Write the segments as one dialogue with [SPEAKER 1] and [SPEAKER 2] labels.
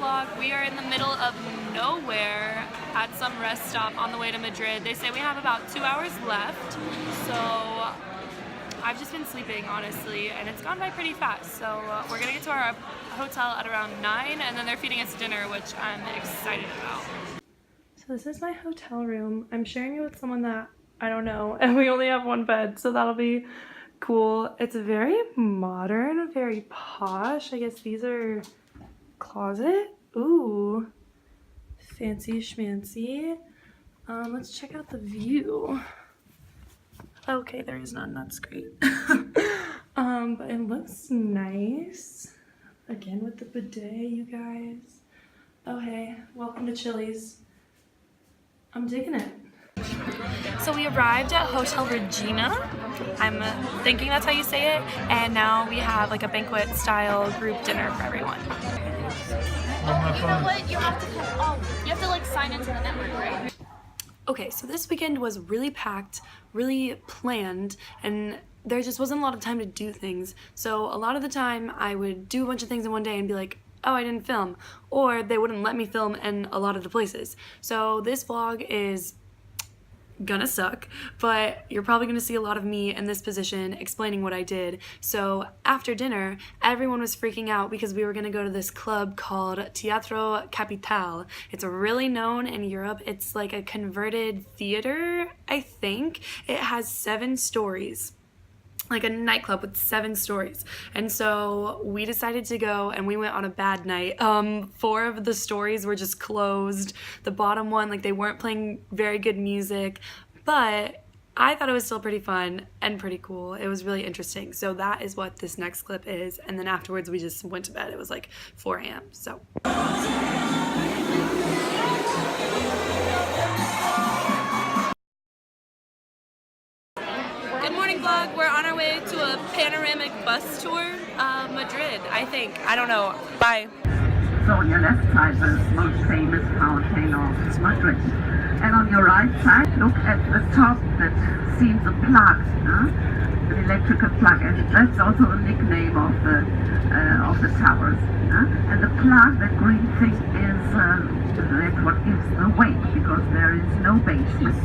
[SPEAKER 1] vlog. We are in the middle of nowhere at some rest stop on the way to Madrid. They say we have about 2 hours left, so I've just been sleeping, honestly, and it's gone by pretty fast. So we're gonna get to our hotel at around 9, and then they're feeding us dinner, which I'm excited about. So this is my hotel room. I'm sharing it with someone that I don't know, and we only have one bed, so that'll be cool. It's very modern, very posh. I guess these are closet. Ooh, fancy schmancy. Let's check out the view. Okay, there is none. That's great. But it looks nice. Again with the bidet, you guys. Oh hey, welcome to Chili's. I'm digging it. So we arrived at Hotel Regina. I'm thinking that's how you say it. And now we have like a banquet style group dinner for everyone.
[SPEAKER 2] Oh, you know what? You have to like sign into the network, right?
[SPEAKER 1] Okay, so this weekend was really packed, really planned, and there just wasn't a lot of time to do things. So a lot of the time I would do a bunch of things in one day and be like, oh, I didn't film. Or they wouldn't let me film in a lot of the places. So this vlog is gonna suck, but you're probably gonna see a lot of me in this position explaining what I did. So after dinner, everyone was freaking out because we were gonna go to this club called Teatro Capital. It's really known in Europe. It's like a converted theater, I think. It has 7 stories. Like a nightclub with 7 stories. And so we decided to go, and we went on a bad night. 4 of the stories were just closed. The bottom one, like, they weren't playing very good music, but I thought it was still pretty fun and pretty cool. It was really interesting. So that is what this next clip is. And then afterwards we just went to bed. It was like 4 a.m. So vlog. We're on our way to a panoramic bus tour, Madrid, I think. I don't know. Bye.
[SPEAKER 3] So on your left side, the most famous fountain of Madrid. And on your right side, look at the top that seems a plug, an electrical plug. And that's also the nickname of the towers. And the plug, that green thing, is that's what gives the weight, because there is no basement.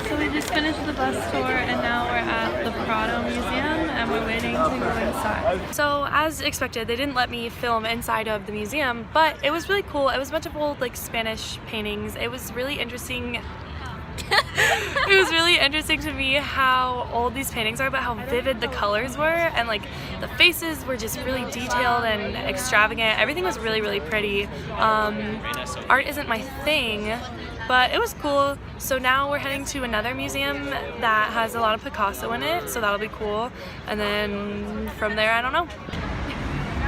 [SPEAKER 1] So we just finished the bus tour and now we're at the Prado Museum and we're waiting to go inside. So as expected, they didn't let me film inside of the museum, but it was really cool. It was a bunch of old like Spanish paintings. It was really interesting. It was really interesting to me how old these paintings are, but how vivid the colors were, and like the faces were just really detailed and extravagant. Everything was really, really pretty. Art isn't my thing, but it was cool. So now we're heading to another museum that has a lot of Picasso in it, so that'll be cool. And then from there, I don't know.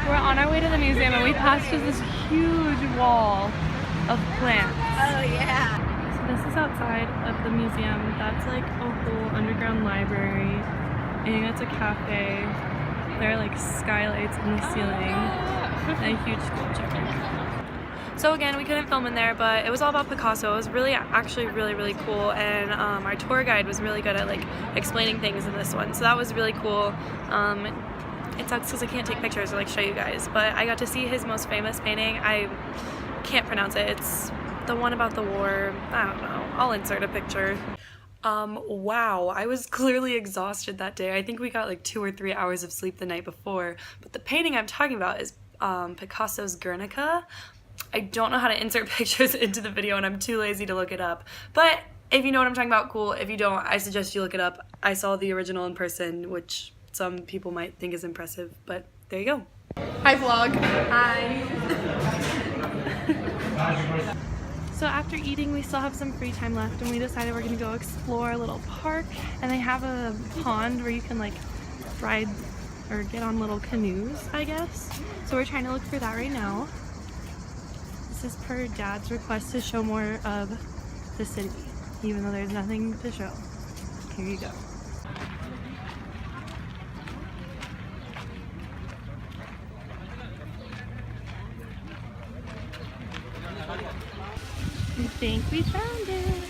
[SPEAKER 1] We're on our way to the museum and we passed just this huge wall of plants.
[SPEAKER 2] Oh yeah.
[SPEAKER 1] So this is outside of the museum. That's like a whole underground library. I think that's a cafe. There are like skylights in the ceiling and a huge sculpture. So again, we couldn't film in there, but it was all about Picasso. It was really, actually really cool, and our tour guide was really good at like explaining things in this one, so that was really cool. It sucks because I can't take pictures or like show you guys, but I got to see his most famous painting. I can't pronounce it. It's the one about the war. I don't know. I'll insert a picture. Wow, I was clearly exhausted that day. I think we got like 2 or 3 hours of sleep the night before, but the painting I'm talking about is Picasso's Guernica. I don't know how to insert pictures into the video and I'm too lazy to look it up. But if you know what I'm talking about, cool. If you don't, I suggest you look it up. I saw the original in person, which some people might think is impressive, but there you go.
[SPEAKER 2] Hi vlog. Hi.
[SPEAKER 1] So after eating, we still have some free time left and we decided we're gonna go explore a little park, and they have a pond where you can like ride or get on little canoes, I guess. So we're trying to look for that right now. This is per Dad's request to show more of the city, even though there's nothing to show. Here you go. I think we found it.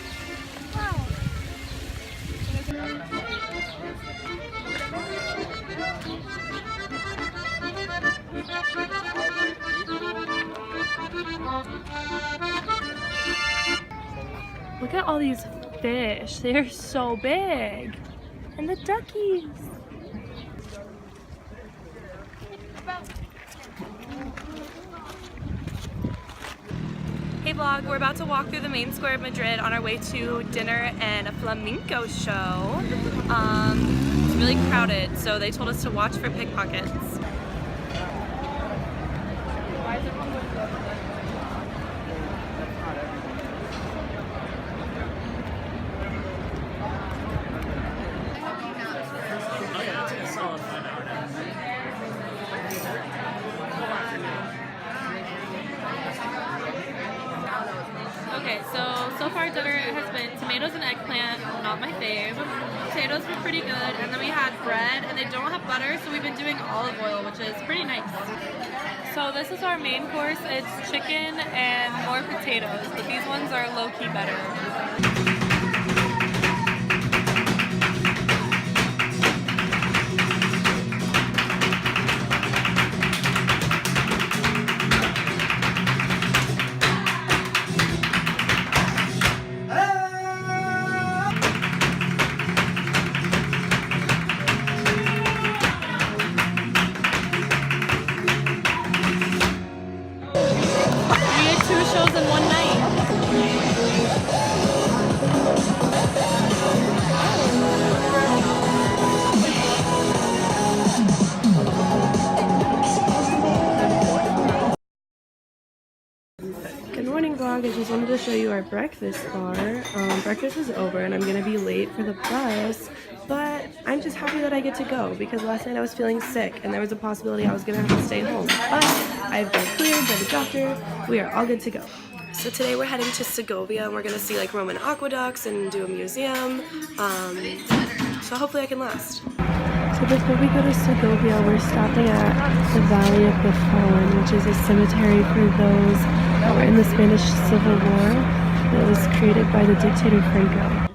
[SPEAKER 1] Wow. Look at all these fish. They're so big. And the duckies. Hey vlog, we're about to walk through the main square of Madrid on our way to dinner and a flamenco show. It's really crowded, so they told us to watch for pickpockets. Okay, so far dinner has been tomatoes and eggplant, not my fave. Potatoes were pretty good, and then we had bread, and they don't have butter, so we've been doing olive oil, which is pretty nice. So this is our main course. It's chicken and more potatoes, but these ones are low-key better. Shows in one night. Good morning vlog, I just wanted to show you our breakfast bar. Breakfast is over and I'm gonna be late for the bus, but I'm just happy that I get to go because last night I was feeling sick and there was a possibility I was gonna have to stay home. But I've been cleared by the doctor, we are all good to go. So today we're heading to Segovia and we're gonna see like Roman aqueducts and do a museum. So hopefully I can last. So before we go to Segovia, we're stopping at the Valley of the Fallen, which is a cemetery for those that were in the Spanish Civil War that was created by the dictator Franco.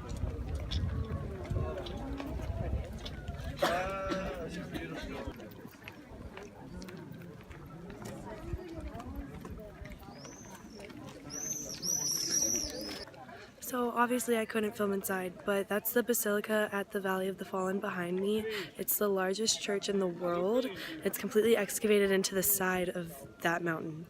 [SPEAKER 1] So obviously I couldn't film inside, but that's the Basilica at the Valley of the Fallen behind me. It's the largest church in the world. It's completely excavated into the side of that mountain.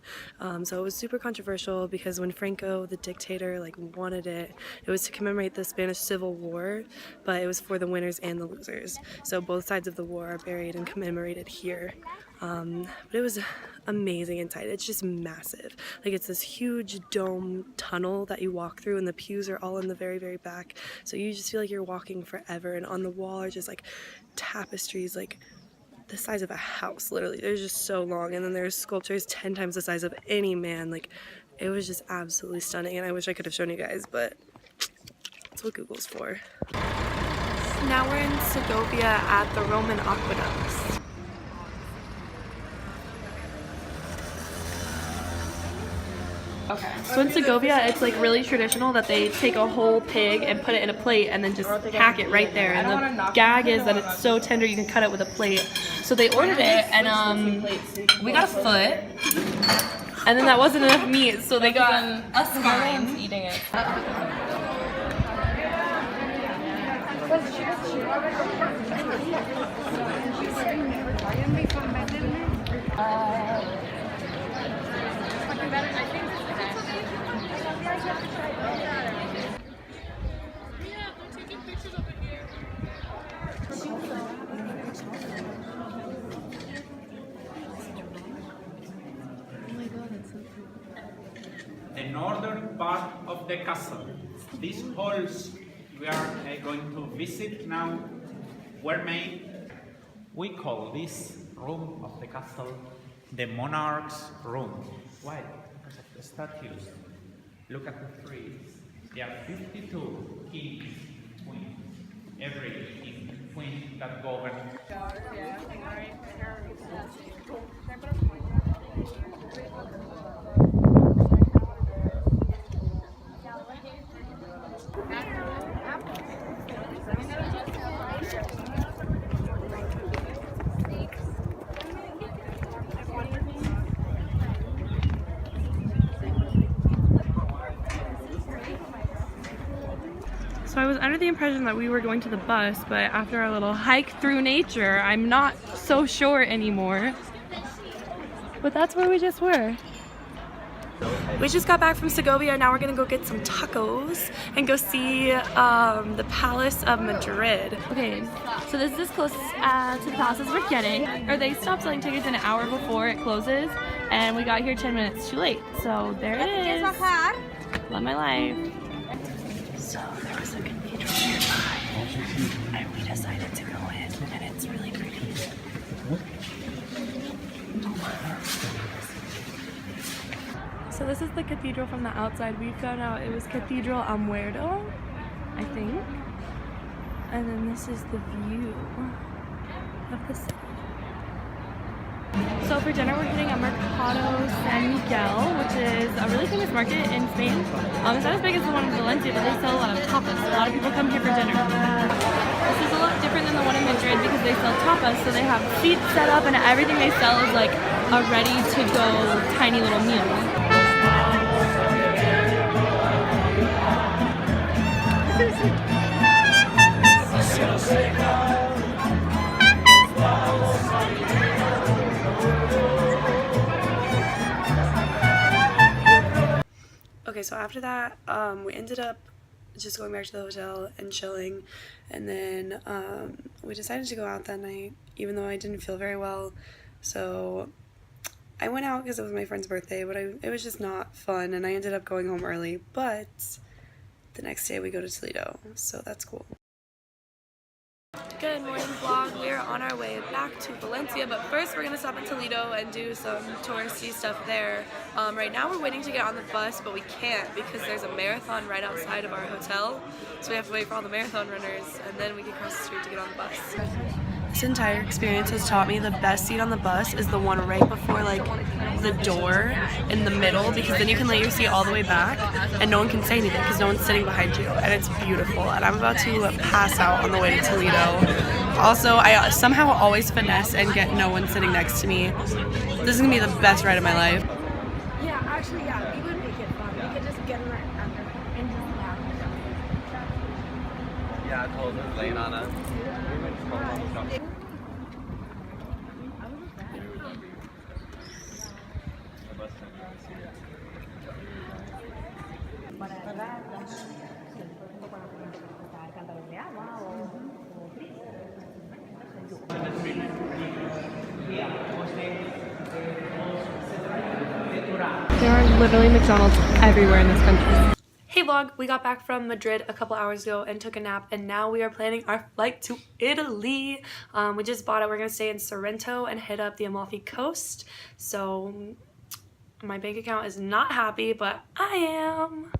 [SPEAKER 1] So it was super controversial because when Franco, the dictator, wanted it, it was to commemorate the Spanish Civil War, but it was for the winners and the losers. So both sides of the war are buried and commemorated here. But it was amazing inside. It's just massive. It's this huge dome tunnel that you walk through and the pews are all in the very, very back. So you just feel like you're walking forever, and on the wall are just tapestries the size of a house, literally. They're just so long, and then there's sculptures 10 times the size of any man. It was just absolutely stunning, and I wish I could have shown you guys, but that's what Google's for. Now we're in Segovia at the Roman aqueducts. Okay. So in Segovia, it's really traditional that they take a whole pig and put it in a plate and then just hack it right there. And the gag is that it's so tender you can cut it with a plate. So they ordered it, and we got a foot, and then that wasn't enough meat, so they got a spine. Eating it.
[SPEAKER 4] The northern part of the castle. These halls we are going to visit now were made. We call this room of the castle the monarch's room. Why? Because of the statues. Look at the trees. There are 52 kings, queens. Every king and queen that govern.
[SPEAKER 1] I was under the impression that we were going to the bus, but after our little hike through nature, I'm not so sure anymore. But that's where we just were. We just got back from Segovia. Now we're gonna go get some tacos and go see the Palace of Madrid. Okay, so this is as close to the palace as we're getting. Or they stopped selling tickets an hour before it closes, and we got here 10 minutes too late. So there it is. Love my life. So there was a cathedral nearby, and we decided to go in, and it's really pretty. So this is the cathedral from the outside. We found out it was Cathedral Muerto, I think. And then this is the view of the city. So for dinner, we're hitting a Mercado San Miguel, which is a really famous market in Spain. It's not as big as the one in Valencia, but they sell a lot of tapas. A lot of people come here for dinner. This is a lot different than the one in Madrid because they sell tapas, so they have seats set up and everything they sell is like a ready-to-go tiny little meal. Okay, so after that, we ended up just going back to the hotel and chilling, and then we decided to go out that night, even though I didn't feel very well. So I went out because it was my friend's birthday, but it was just not fun, and I ended up going home early. But the next day we go to Toledo, so that's cool. Good morning vlog. We are on our way back to Valencia, but first we're gonna stop in Toledo and do some touristy stuff there. Right now we're waiting to get on the bus, but we can't because there's a marathon right outside of our hotel, so we have to wait for all the marathon runners and then we can cross the street to get on the bus. This entire experience has taught me the best seat on the bus is the one right before like the door in the middle, because then you can lay your seat all the way back and no one can say anything because no one's sitting behind you, and it's beautiful. And I'm about to pass out on the way to Toledo. Also, I somehow always finesse and get no one sitting next to me. This is gonna be the best ride of my life.
[SPEAKER 2] Yeah, actually, yeah, we would make it fun. We could just get right under and just laugh.
[SPEAKER 5] Yeah, I told her laying on us.
[SPEAKER 1] There are literally McDonald's everywhere in this country. Hey vlog, we got back from Madrid a couple hours ago and took a nap, and now we are planning our flight to Italy. We just bought it. We're gonna stay in Sorrento and hit up the Amalfi Coast. So my bank account is not happy, but I am.